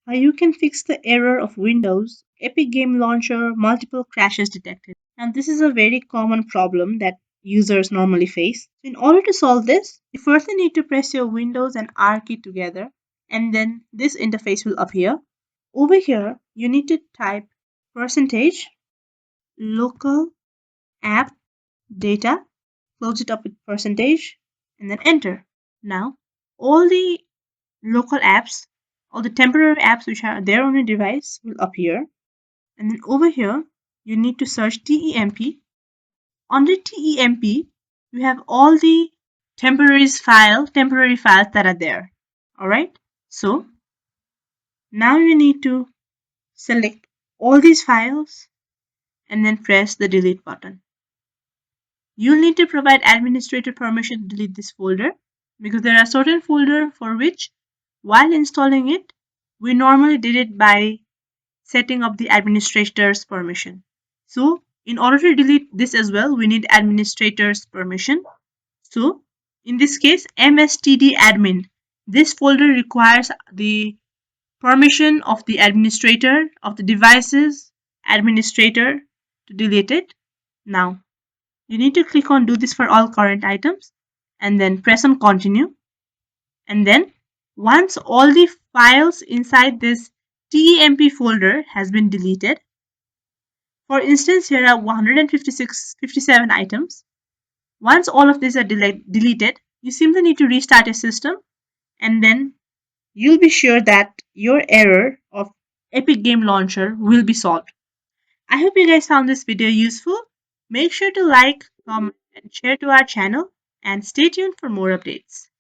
You can fix the error of Windows, Epic Game Launcher, multiple crashes detected. And this is a very common problem that users normally face. In order to solve this, you firstly need to press your Windows and R key together, and then this interface will appear. Over here, you need to type percentage local app data, close it up with percentage, and then enter. Now, all the local apps, all the temporary apps which are there on your device will appear. And then over here, you need to search TEMP. Under TEMP, you have all the temporary files that are there. All right. So now you need to select all these files and then press the delete button. You'll need to provide administrator permission to delete this folder because there are certain folder for which while installing it, we normally did it by setting up the administrator's permission. So in order to delete this as well, we need administrator's permission. So in this case, mstd admin. This folder requires the permission of the administrator of the device's administrator to delete it. Now you need to click on do this for all current items and then press on continue. And then once all the files inside this TEMP folder has been deleted, for instance, here are 57 items. Once all of these are deleted, you simply need to restart your system and then you'll be sure that your error of Epic Game Launcher will be solved. I hope you guys found this video useful. Make sure to like, comment, and share to our channel and stay tuned for more updates.